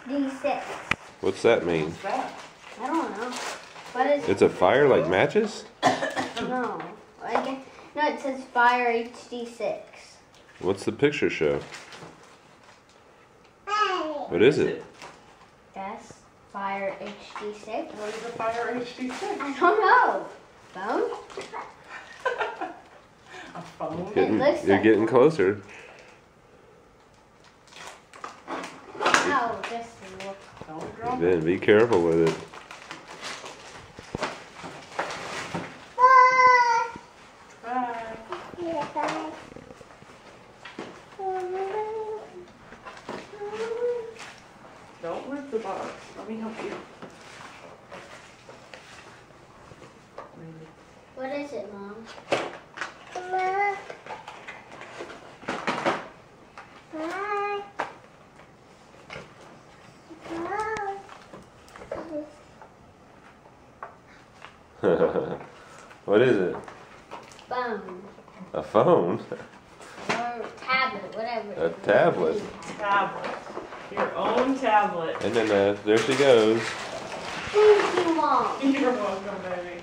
HD6. What's that mean? What's that? I don't know. What is It's a fire like matches? No. No, it says Fire HD6. What's the picture show? What is it? Yes. Fire HD6. What is a Fire HD6? I don't know. Phone? A phone? looks You're like getting one. closer. Oh, just look. Don't drop it. Ben, be careful with it. Bye. Don't rip the box. Let me help you. What is it, Mom? What is it? Phone. A phone? Or tablet, whatever. A tablet. Tablet. Your own tablet. And then there she goes. Thank you, Mom. You're welcome, baby.